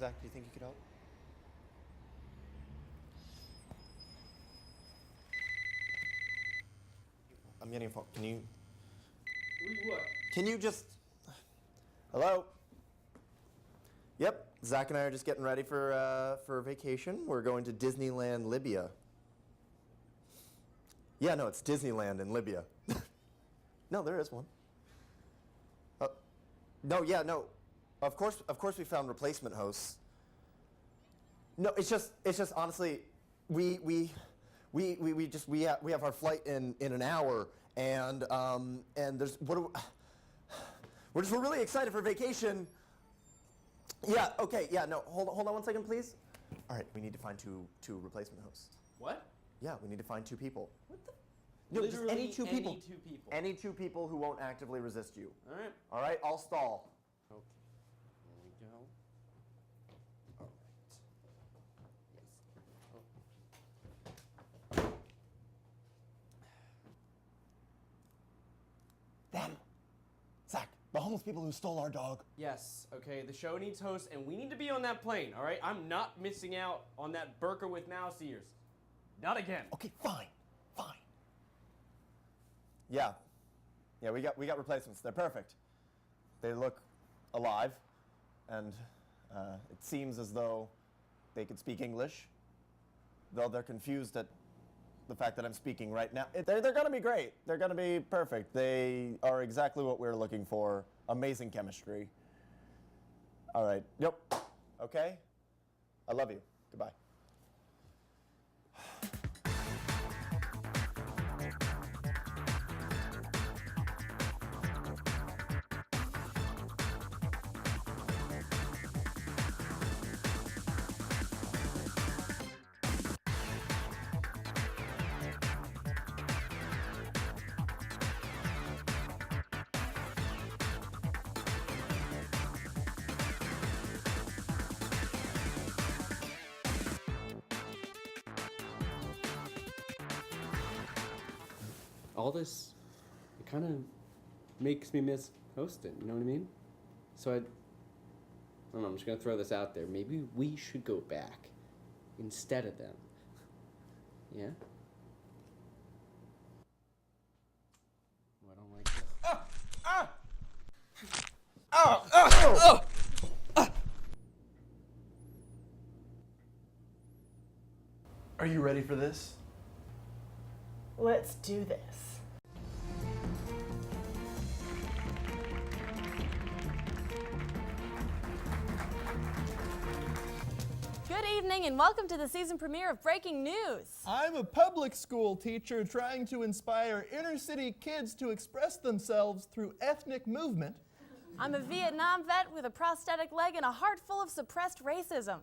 Zach, do you think you could help? I'm getting a phone. Can you... What? Can you just... Hello? Yep, Zach and I are just getting ready for vacation. We're going to Disneyland, Libya. Yeah, no, it's Disneyland in Libya. No, there is one. No, yeah, no. Of course we found replacement hosts. No, it's just honestly, we have our flight in an hour, and there's we're really excited for vacation. Yeah, okay, yeah, no, hold on 1 second, please. All right, we need to find two replacement hosts. What? Yeah, we need to find 2 people. What the? No, Literally just any two people. Any 2 people. Any 2 people who won't actively resist you. All right. All right, I'll stall. Okay. Here we go. All right. Yes. Oh. Them. Zach, the homeless people who stole our dog. Yes. Okay. The show needs hosts, and we need to be on that plane. All right. I'm not missing out on that burqa with mouse ears. Not again. Okay, fine. Yeah, we got replacements. They're perfect. They look alive, and it seems as though they could speak English, though they're confused at the fact that I'm speaking right now. They're going to be great. They're going to be perfect. They are exactly what we're looking for. Amazing chemistry. All right. Yep. Okay. I love you. Goodbye. All this, it kind of makes me miss hosting, you know what I mean? So I don't know, I'm just going to throw this out there. Maybe we should go back instead of them. Yeah? Oh, I don't like this. Are you ready for this? Let's do this. Good evening and welcome to the season premiere of Breaking News. I'm a public school teacher trying to inspire inner city kids to express themselves through ethnic movement. I'm a Vietnam vet with a prosthetic leg and a heart full of suppressed racism.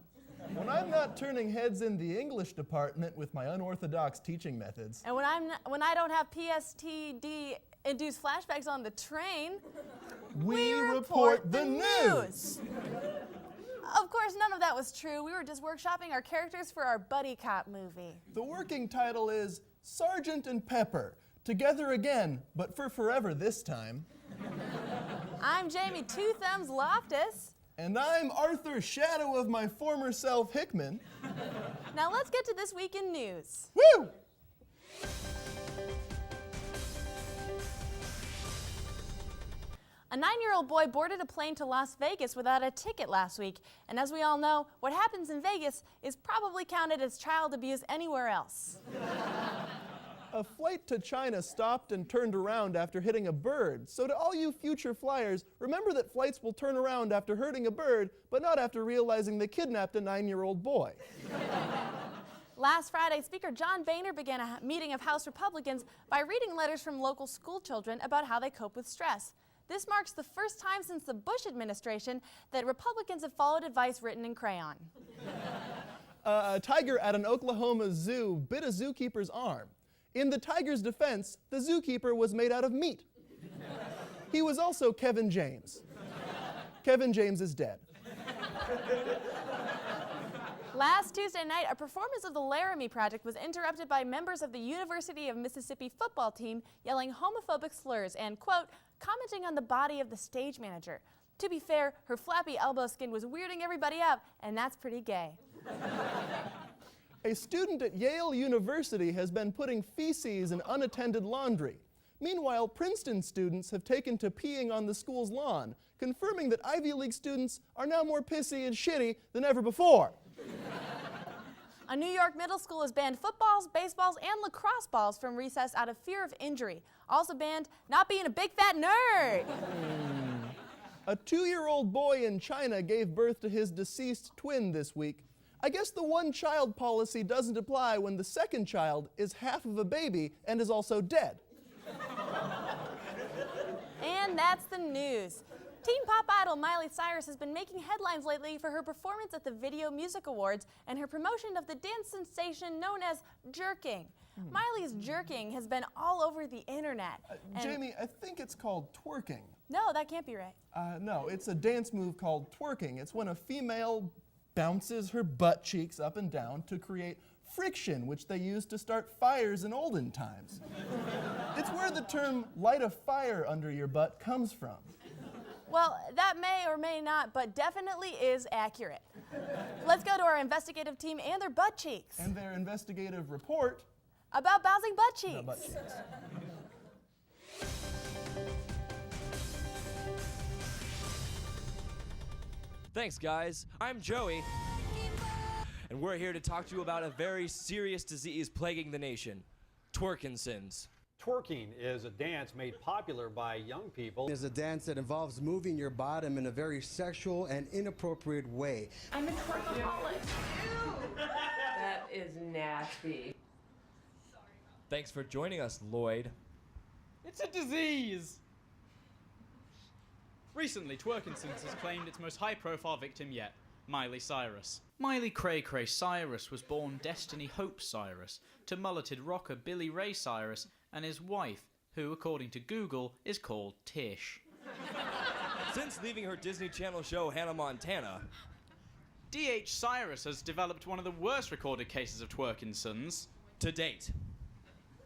When I'm not turning heads in the English department with my unorthodox teaching methods. And when I don't have PSTD-induced flashbacks on the train, we report the news. Of course, none of that was true. We were just workshopping our characters for our buddy cop movie. The working title is Sergeant and Pepper, Together Again, but for forever this time. I'm Jamie Two Thumbs Loftus. And I'm Arthur, shadow of my former self, Hickman. Now let's get to this week in news. Woo! A 9-year-old boy boarded a plane to Las Vegas without a ticket last week. And as we all know, what happens in Vegas is probably counted as child abuse anywhere else. A flight to China stopped and turned around after hitting a bird. So to all you future flyers, remember that flights will turn around after hurting a bird, but not after realizing they kidnapped a 9-year-old boy. Last Friday, Speaker John Boehner began a meeting of House Republicans by reading letters from local school children about how they cope with stress. This marks the first time since the Bush administration that Republicans have followed advice written in crayon. A tiger at an Oklahoma zoo bit a zookeeper's arm. In the tiger's defense, the zookeeper was made out of meat. He was also Kevin James. Kevin James is dead. Last Tuesday night, a performance of the Laramie Project was interrupted by members of the University of Mississippi football team yelling homophobic slurs and, quote, commenting on the body of the stage manager. To be fair, her flappy elbow skin was weirding everybody out, and that's pretty gay. A student at Yale University has been putting feces in unattended laundry. Meanwhile, Princeton students have taken to peeing on the school's lawn, confirming that Ivy League students are now more pissy and shitty than ever before. A New York middle school has banned footballs, baseballs, and lacrosse balls from recess out of fear of injury. Also banned not being a big fat nerd. A 2-year-old boy in China gave birth to his deceased twin this week. I guess the one-child policy doesn't apply when the second child is half of a baby and is also dead. And that's the news. Teen pop idol Miley Cyrus has been making headlines lately for her performance at the Video Music Awards and her promotion of the dance sensation known as jerking. Miley's jerking has been all over the internet. Jamie, I think it's called twerking. No, that can't be right. No, it's a dance move called twerking. It's when a female bounces her butt cheeks up and down to create friction, which they used to start fires in olden times. It's where the term light a fire under your butt comes from. Well, that may or may not, but definitely is accurate. Let's go to our investigative team and their butt cheeks. And their investigative report about bouncing butt cheeks. about butt cheeks. Thanks, guys. I'm Joey, and we're here to talk to you about a very serious disease plaguing the nation, Twerking Sins. Twerking is a dance made popular by young people. It's a dance that involves moving your bottom in a very sexual and inappropriate way. I'm a twerkaholic. That is nasty. Thanks for joining us, Lloyd. It's a disease! Recently, Twerking Sins has claimed its most high-profile victim yet, Miley Cyrus. Miley Cray Cray Cyrus was born Destiny Hope Cyrus to mulleted rocker Billy Ray Cyrus and his wife, who, according to Google, is called Tish. Since leaving her Disney Channel show Hannah Montana, D.H. Cyrus has developed one of the worst recorded cases of Twerking Sins to date.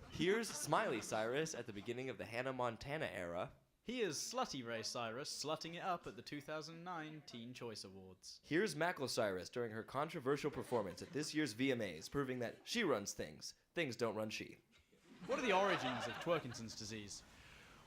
Here's Smiley Cyrus at the beginning of the Hannah Montana era. He is Slutty Ray Cyrus, slutting it up at the 2009 Teen Choice Awards. Here's Mackle Cyrus during her controversial performance at this year's VMAs, proving that she runs things. Things don't run she. What are the origins of Twerking Sins disease?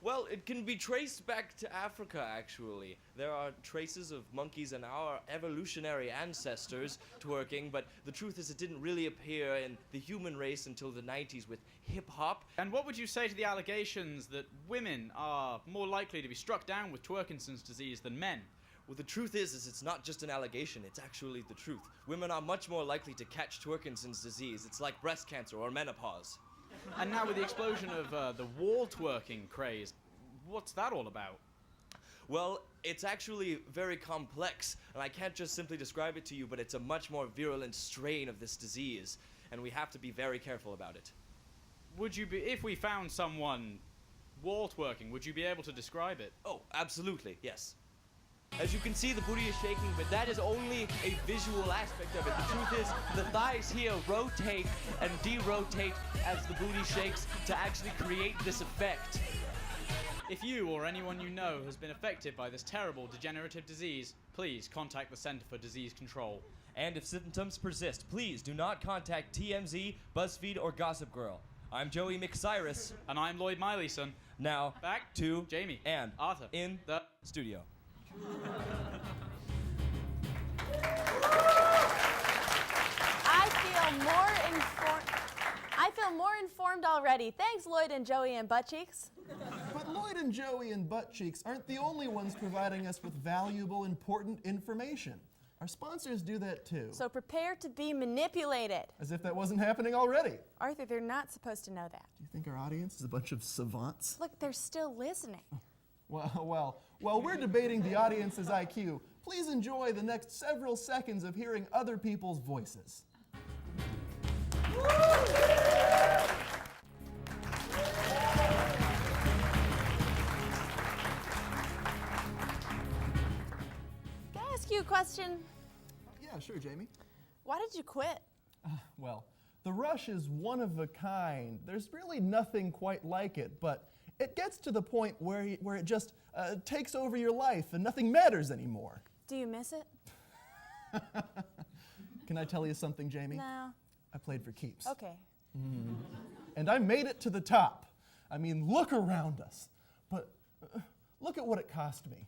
Well, it can be traced back to Africa, actually. There are traces of monkeys and our evolutionary ancestors twerking, but the truth is it didn't really appear in the human race until the 90s with hip-hop. And what would you say to the allegations that women are more likely to be struck down with Twerking Sins disease than men? Well, the truth is it's not just an allegation, it's actually the truth. Women are much more likely to catch Twerking Sins disease. It's like breast cancer or menopause. And now with the explosion of the wall twerking craze, what's that all about? Well, it's actually very complex, and I can't just simply describe it to you, but it's a much more virulent strain of this disease, and we have to be very careful about it. Would you be, if we found someone wall twerking, would you be able to describe it? Oh, absolutely, yes. As you can see, the booty is shaking, but that is only a visual aspect of it. The truth is, the thighs here rotate and de-rotate as the booty shakes to actually create this effect. If you or anyone you know has been affected by this terrible degenerative disease, please contact the Center for Disease Control. And if symptoms persist, please do not contact TMZ, BuzzFeed, or Gossip Girl. I'm Joey McCyrus. And I'm Lloyd Mileyson. Now, back to Jamie and Arthur in the studio. I feel more informed already. Thanks, Lloyd and Joey and Butt Cheeks. But Lloyd and Joey and Butt Cheeks aren't the only ones providing us with valuable, important information. Our sponsors do that too. So prepare to be manipulated. As if that wasn't happening already. Arthur, they're not supposed to know that. Do you think our audience is a bunch of savants? Look, they're still listening. Well, while we're debating the audience's IQ, please enjoy the next several seconds of hearing other people's voices. Can I ask you a question? Yeah, sure, Jamie. Why did you quit? Well, the Rush is one of a kind. There's really nothing quite like it, but It gets to the point where it just takes over your life and nothing matters anymore. Do you miss it? Can I tell you something, Jamie? No. I played for keeps. Okay. And I made it to the top. I mean, look around us. But look at what it cost me.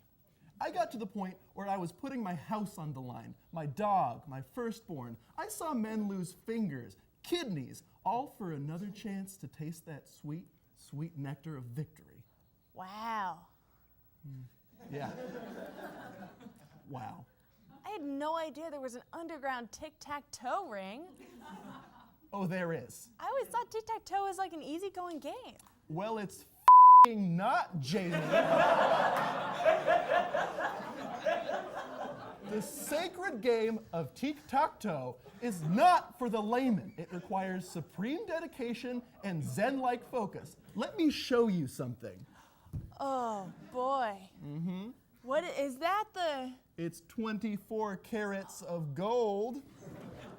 I got to the point where I was putting my house on the line, my dog, my firstborn. I saw men lose fingers, kidneys, all for another chance to taste that sweet, sweet nectar of victory. Wow. Yeah. Wow. I had no idea there was an underground Tic Tac Toe ring. Oh, there is. I always thought Tic Tac Toe was like an easygoing game. Well, it's f***ing not, Jamie. The sacred game of Tic Tac Toe is not for the layman. It requires supreme dedication and Zen-like focus. Let me show you something. Oh, boy. What is that It's 24 carats of gold.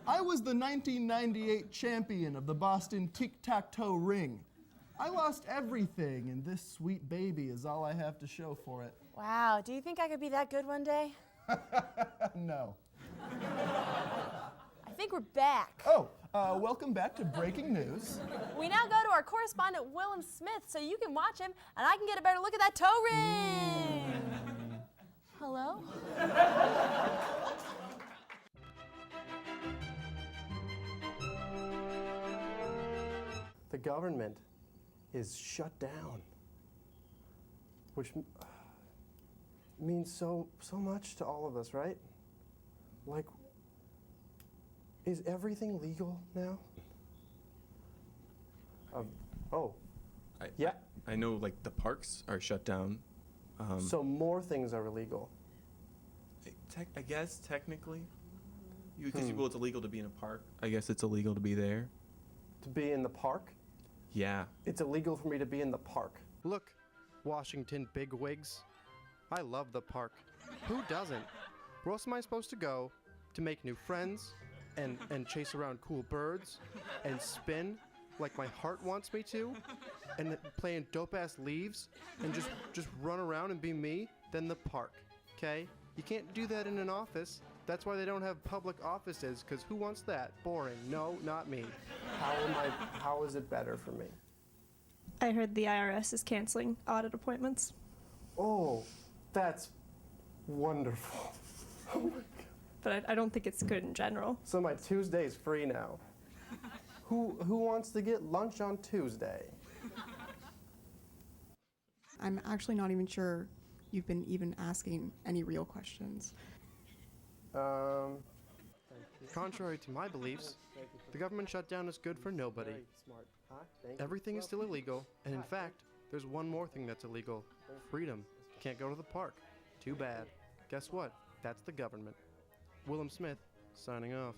I was the 1998 champion of the Boston Tic Tac Toe ring. I lost everything, and this sweet baby is all I have to show for it. Wow, do you think I could be that good one day? No. I think we're back. Oh, welcome back to Breaking News. We now go to our correspondent, Willem Smith, so you can watch him, and I can get a better look at that toe ring. Hello? The government is shut down, which means so much to all of us, right? Like, is everything legal now? Yeah. I know, like, the parks are shut down. So more things are illegal. I guess, technically. Because it's illegal to be in a park. I guess it's illegal to be there. To be in the park? Yeah. It's illegal for me to be in the park. Look, Washington bigwigs. I love the park. Who doesn't? Where else am I supposed to go to make new friends and chase around cool birds and spin like my heart wants me to and play in dope-ass leaves and just run around and be me? Then the park, okay? You can't do that in an office. That's why they don't have public offices, because who wants that? Boring. No, not me. How is it better for me? I heard the IRS is canceling audit appointments. Oh, that's wonderful. Oh my God. But I don't think it's good in general. So my Tuesday's free now. Who wants to get lunch on Tuesday? I'm actually not even sure you've been even asking any real questions. Contrary to my beliefs, the government shutdown is good for nobody. Everything is still illegal, and in fact, there's one more thing that's illegal. Freedom. Can't go to the park. Too bad. Guess what? That's the government. Willem Smith, signing off.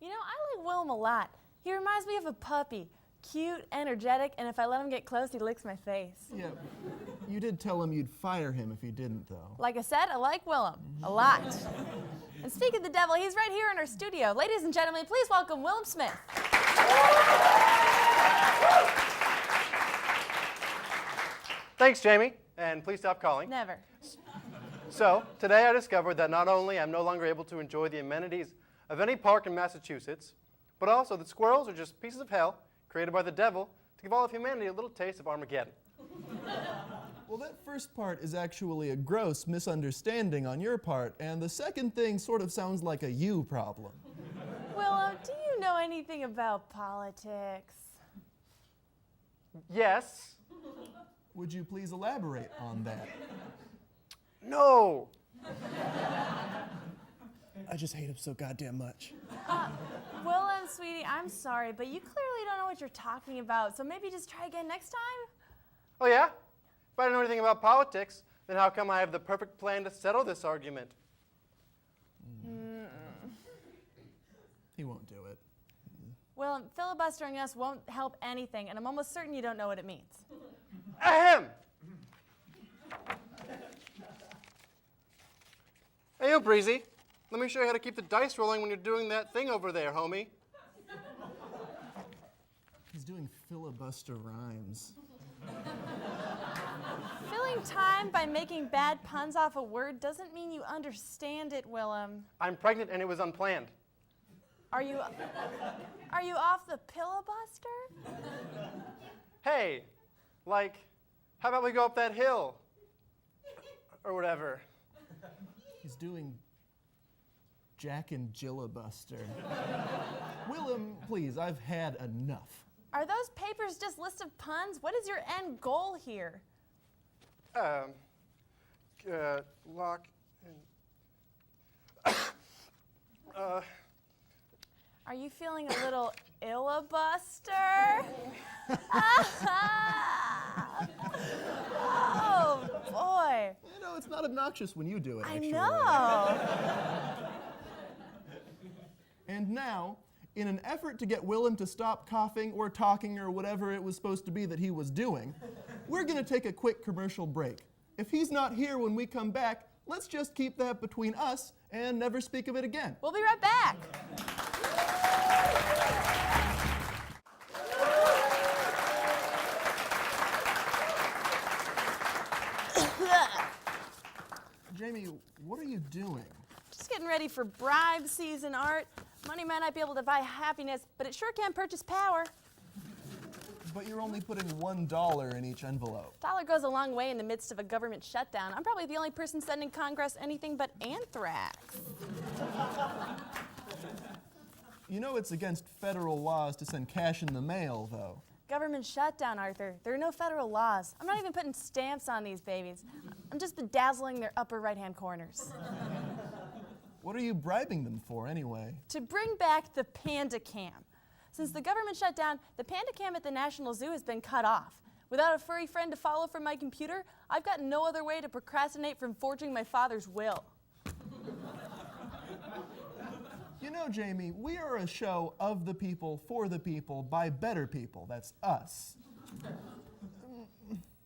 You know, I like Willem a lot. He reminds me of a puppy. Cute, energetic, and if I let him get close, he licks my face. Yeah, you did tell him you'd fire him if he didn't, though. Like I said, I like Willem a lot. And speaking of the devil, he's right here in our studio. Ladies and gentlemen, please welcome Willem Smith. Thanks, Jamie, and please stop calling. Never. So, today I discovered that not only I'm no longer able to enjoy the amenities of any park in Massachusetts, but also that squirrels are just pieces of hell created by the devil to give all of humanity a little taste of Armageddon. Well, that first part is actually a gross misunderstanding on your part, and the second thing sort of sounds like a you problem. Willem, do you know anything about politics? Yes. Would you please elaborate on that? No. I just hate him so goddamn much. Willem, sweetie, I'm sorry, but you clearly don't know what you're talking about, so maybe just try again next time? Oh, yeah? If I don't know anything about politics, then how come I have the perfect plan to settle this argument? He won't do it. Willem, filibustering us won't help anything, and I'm almost certain you don't know what it means. Ahem! Hey, you, Breezy. Let me show you how to keep the dice rolling when you're doing that thing over there, homie. He's doing filibuster rhymes. Filling time by making bad puns off a word doesn't mean you understand it, Willem. I'm pregnant and it was unplanned. Are you off the filibuster? Hey, like, how about we go up that hill? Or whatever. He's doing Jack and Jillabuster. Willem, please, I've had enough. Are those papers just lists of puns? What is your end goal here? Lock and... Are you feeling a little illabuster? Oh, boy. You know, it's not obnoxious when you do it, I actually. know. And now, in an effort to get Willem to stop coughing or talking or whatever it was supposed to be that he was doing, we're going to take a quick commercial break. If he's not here when we come back, let's just keep that between us and never speak of it again. We'll be right back. Jamie, what are you doing? Just getting ready for bribe season, Art. Money might not be able to buy happiness, but it sure can purchase power. But you're only putting $1 in each envelope. Dollar goes a long way in the midst of a government shutdown. I'm probably the only person sending Congress anything but anthrax. You know it's against federal laws to send cash in the mail, though. Government shutdown, Arthur. There are no federal laws. I'm not even putting stamps on these babies. I'm just bedazzling their upper right-hand corners. What are you bribing them for, anyway? To bring back the panda cam. Since the government shut down, the panda cam at the National Zoo has been cut off. Without a furry friend to follow from my computer, I've got no other way to procrastinate from forging my father's will. You know, Jamie, we are a show of the people, for the people, by better people. That's us.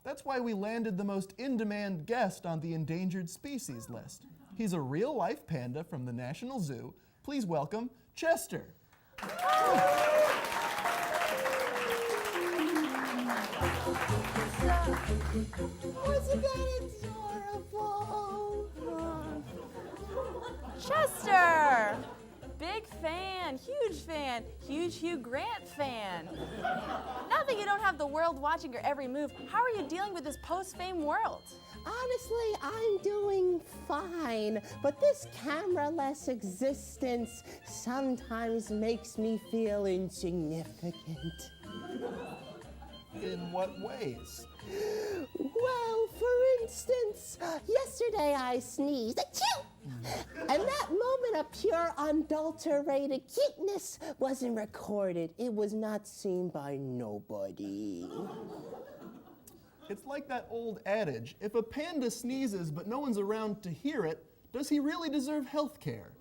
That's why we landed the most in-demand guest on the endangered species list. He's a real-life panda from the National Zoo. Please welcome Chester. Wasn't that adorable? Chester! Big fan, huge Hugh Grant fan. Now that you don't have the world watching your every move, how are you dealing with this post-fame world? Honestly, I'm doing fine, but this camera-less existence sometimes makes me feel insignificant. In what ways? Well, for instance, yesterday I sneezed, achoo! And that moment of pure, unadulterated cuteness wasn't recorded. It was not seen by nobody. It's like that old adage, if a panda sneezes but no one's around to hear it, does he really deserve health care?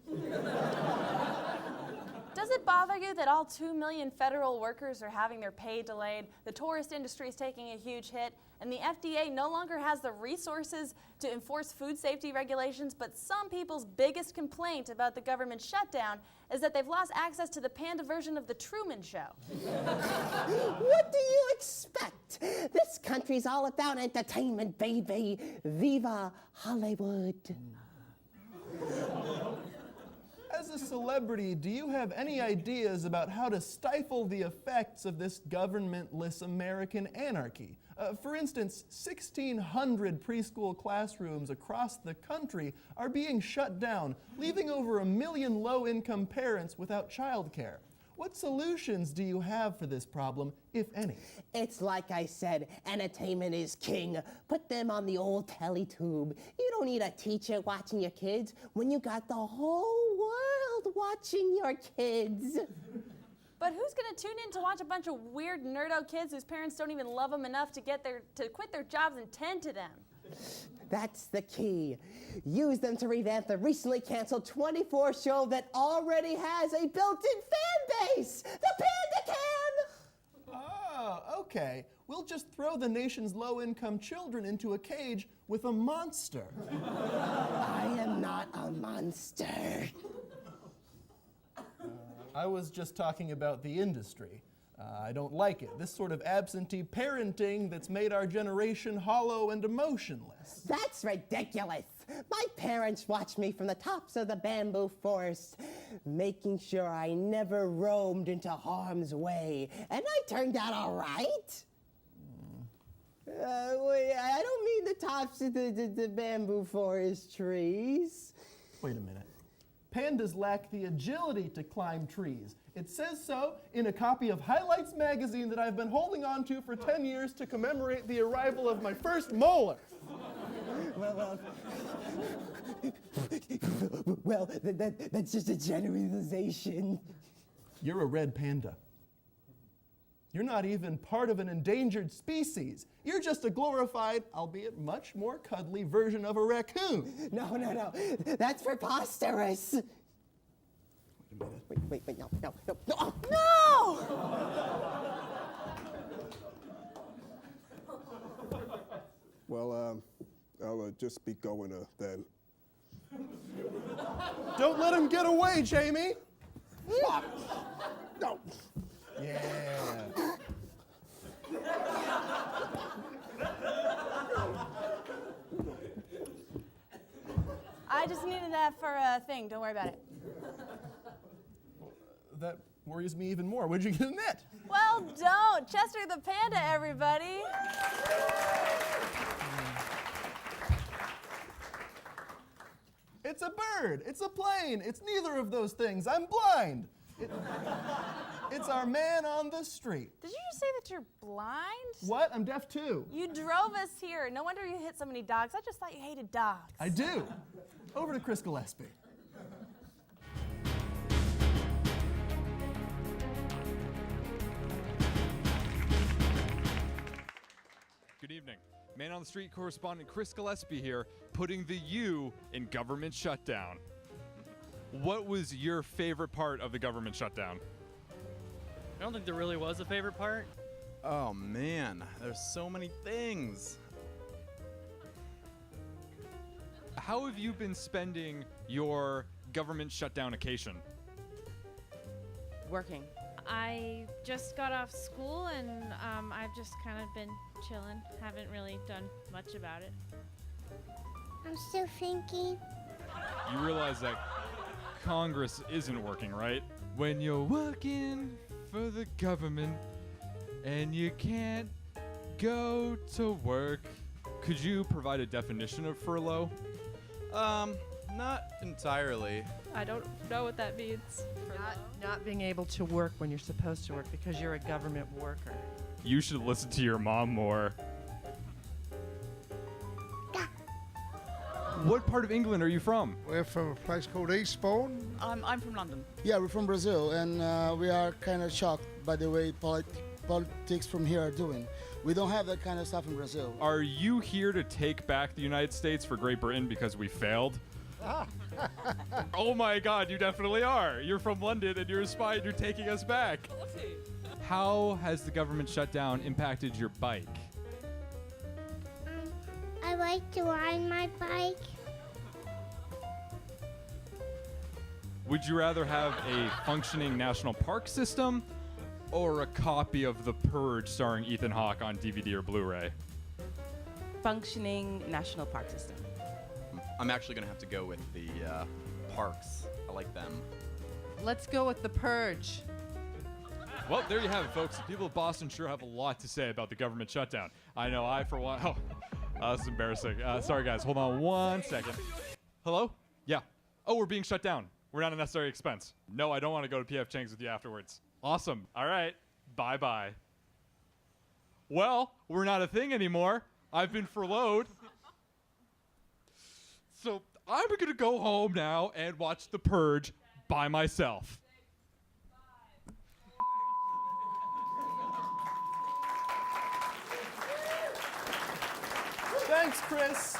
Does it bother you that all 2 million federal workers are having their pay delayed, the tourist industry is taking a huge hit, and the FDA no longer has the resources to enforce food safety regulations, but some people's biggest complaint about the government shutdown is that they've lost access to the panda version of the Truman Show? What do you expect? This country's all about entertainment, baby. Viva Hollywood. As a celebrity, do you have any ideas about how to stifle the effects of this governmentless American anarchy? For instance, 1,600 preschool classrooms across the country are being shut down, leaving over 1 million low-income parents without childcare. What solutions do you have for this problem, if any? It's like I said, entertainment is king. Put them on the old teletube. You don't need a teacher watching your kids when you got the whole world watching your kids. But who's going to tune in to watch a bunch of weird nerdo kids whose parents don't even love them enough to quit their jobs and tend to them? That's the key. Use them to revamp the recently canceled 24 show that already has a built-in fan base, the Panda Cam! Oh, okay. We'll just throw the nation's low-income children into a cage with a monster. I am not a monster. I was just talking about the industry. I don't like it. This sort of absentee parenting that's made our generation hollow and emotionless. That's ridiculous. My parents watched me from the tops of the bamboo forest, making sure I never roamed into harm's way. And I turned out all right. Wait, I don't mean the tops of the bamboo forest trees. Wait a minute. Pandas lack the agility to climb trees. It says so in a copy of Highlights magazine that I've been holding on to for 10 years to commemorate the arrival of my first molar. Well, that's just a generalization. You're a red panda. You're not even part of an endangered species. You're just a glorified, albeit much more cuddly version of a raccoon. No. That's preposterous. Wait, no. Oh, no! Well, I'll just be going then. Don't let him get away, Jamie. No. Yeah. I just needed that for a thing. Don't worry about it. That worries me even more. Where'd you get a net? Well, don't. Chester the Panda, everybody. It's a bird. It's a plane. It's neither of those things. I'm blind. It's our man on the street. Did you just say that you're blind? What? I'm deaf too. You drove us here. No wonder you hit so many dogs. I just thought you hated dogs. I do. Over to Chris Gillespie. Good evening. Man on the Street correspondent Chris Gillespie here, putting the U in government shutdown. What was your favorite part of the government shutdown? I don't think there really was a favorite part. Oh man, there's so many things. How have you been spending your government shutdown occasion? Working. I just got off school and I've just kind of been chilling. Haven't really done much about it. I'm still thinking. You realize that Congress isn't working, right? When you're working for the government and you can't go to work. Could you provide a definition of furlough? Not entirely. I don't know what that means. Not being able to work when you're supposed to work because you're a government worker. You should listen to your mom more. What part of England are you from? We're from a place called Eastbourne. I'm from London. Yeah, we're from Brazil, and we are kind of shocked by the way politics from here are doing. We don't have that kind of stuff in Brazil. Are you here to take back the United States for Great Britain because we failed? Oh my God, you definitely are. You're from London and you're a spy and you're taking us back. How has the government shutdown impacted your bike? I like to ride my bike. Would you rather have a functioning national park system or a copy of The Purge starring Ethan Hawke on DVD or Blu-ray? Functioning national park system. I'm actually going to have to go with the parks. I like them. Let's go with The Purge. Well, there you have it, folks. The people of Boston sure have a lot to say about the government shutdown. I know I, for one... Oh, this is embarrassing. Sorry, guys. Hold on one second. Hello? Yeah. Oh, we're being shut down. We're not a necessary expense. No, I don't want to go to P.F. Chang's with you afterwards. Awesome. All right. Bye-bye. Well, we're not a thing anymore. I've been furloughed. So I'm going to go home now and watch The Purge by myself. Thanks, Chris.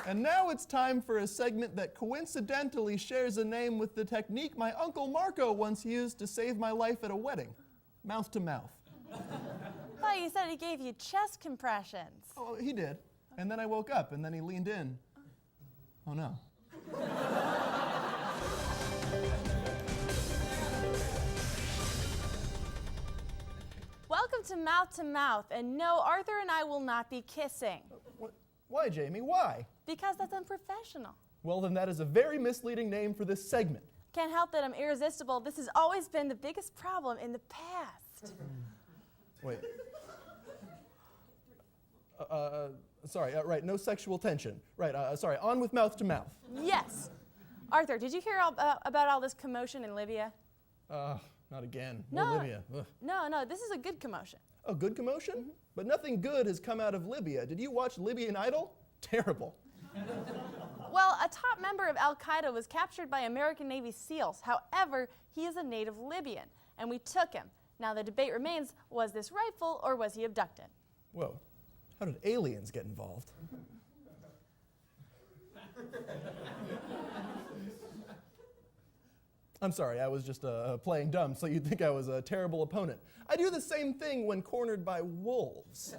And now it's time for a segment that coincidentally shares a name with the technique my Uncle Marco once used to save my life at a wedding. Mouth to mouth. I thought you said he gave you chest compressions. Oh, he did. And then I woke up, and then he leaned in. Oh, no. Welcome to Mouth, and no, Arthur and I will not be kissing. Why, Jamie? Why? Because that's unprofessional. Well, then that is a very misleading name for this segment. Can't help that I'm irresistible. This has always been the biggest problem in the past. Wait. Sorry, right, no sexual tension. Right, sorry, on with Mouth to Mouth. Yes. Arthur, did you hear about all this commotion in Libya? Not again. No. More Libya. Ugh. No, this is a good commotion. Oh, good commotion? Mm-hmm. But nothing good has come out of Libya. Did you watch Libyan Idol? Terrible. Well, a top member of Al-Qaeda was captured by American Navy SEALs. However, he is a native Libyan, and we took him. Now the debate remains, was this rightful or was he abducted? Whoa, how did aliens get involved? I'm sorry, I was just playing dumb, so you'd think I was a terrible opponent. I do the same thing when cornered by wolves.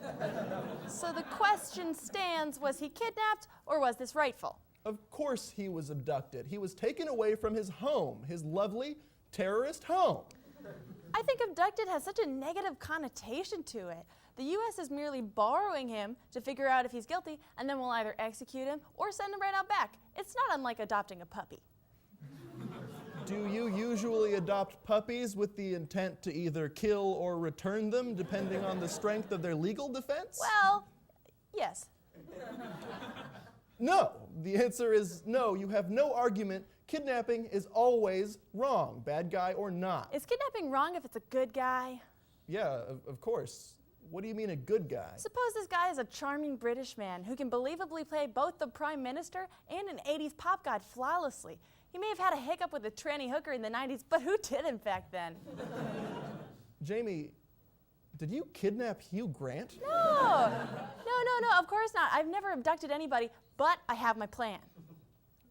So the question stands, was he kidnapped or was this rightful? Of course he was abducted. He was taken away from his home, his lovely terrorist home. I think abducted has such a negative connotation to it. The U.S. is merely borrowing him to figure out if he's guilty, and then we'll either execute him or send him right out back. It's not unlike adopting a puppy. Do you usually adopt puppies with the intent to either kill or return them, depending on the strength of their legal defense? Well, yes. No. The answer is no. You have no argument. Kidnapping is always wrong, bad guy or not. Is kidnapping wrong if it's a good guy? Yeah, of course. What do you mean a good guy? Suppose this guy is a charming British man who can believably play both the Prime Minister and an 80s pop god flawlessly. He may have had a hiccup with a tranny hooker in the 90s, but who didn't back then? Jamie, did you kidnap Hugh Grant? No, of course not. I've never abducted anybody, but I have my plan.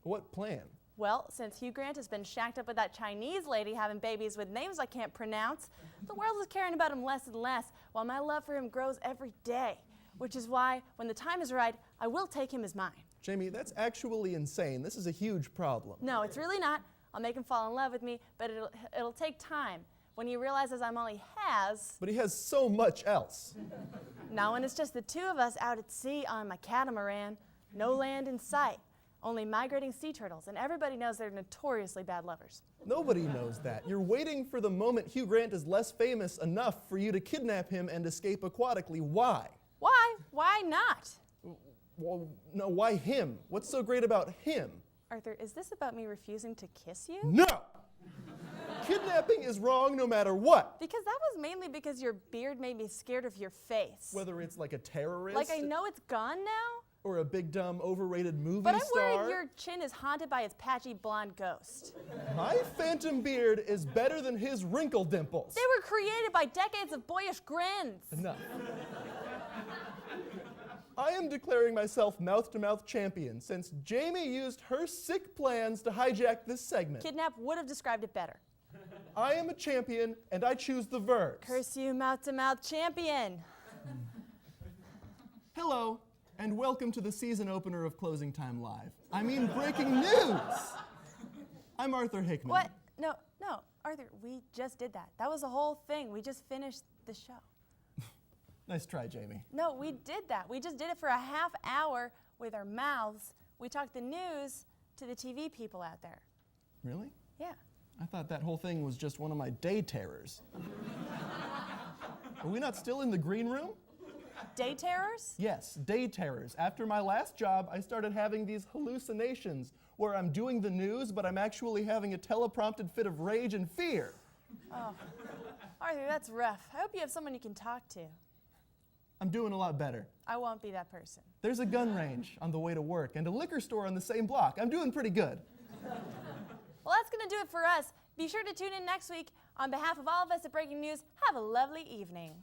What plan? Well, since Hugh Grant has been shacked up with that Chinese lady having babies with names I can't pronounce, the world is caring about him less and less, while my love for him grows every day, which is why, when the time is right, I will take him as mine. Jamie, that's actually insane. This is a huge problem. No, it's really not. I'll make him fall in love with me, but it'll take time. When he realizes I'm all he has... But he has so much else. Now when it's just the two of us out at sea on my catamaran, no land in sight, only migrating sea turtles, and everybody knows they're notoriously bad lovers. Nobody knows that. You're waiting for the moment Hugh Grant is less famous enough for you to kidnap him and escape aquatically. Why? Why? Why not? Well, no, why him? What's so great about him? Arthur, is this about me refusing to kiss you? No! Kidnapping is wrong no matter what. Because that was mainly because your beard made me scared of your face. Whether it's like a terrorist. Like I know it's gone now? Or a big, dumb, overrated movie but I'm star. worried your chin is haunted by its patchy blonde ghost. My phantom beard is better than his wrinkle dimples. They were created by decades of boyish grins. Enough. I am declaring myself mouth-to-mouth champion since Jamie used her sick plans to hijack this segment. Kidnap would have described it better. I am a champion, and I choose the verbs. Curse you, mouth-to-mouth champion. Hello, and welcome to the season opener of Closing Time Live. I mean, breaking news! I'm Arthur Hickman. What? No, Arthur, we just did that. That was the whole thing. We just finished the show. Nice try, Jamie. No, we did that. We just did it for a half hour with our mouths. We talked the news to the TV people out there. Really? Yeah. I thought that whole thing was just one of my day terrors. Are we not still in the green room? Day terrors? Yes, day terrors. After my last job, I started having these hallucinations where I'm doing the news, but I'm actually having a teleprompted fit of rage and fear. Oh, Arthur, that's rough. I hope you have someone you can talk to. I'm doing a lot better. I won't be that person. There's a gun range on the way to work and a liquor store on the same block. I'm doing pretty good. Well, that's going to do it for us. Be sure to tune in next week. On behalf of all of us at Breaking News, have a lovely evening.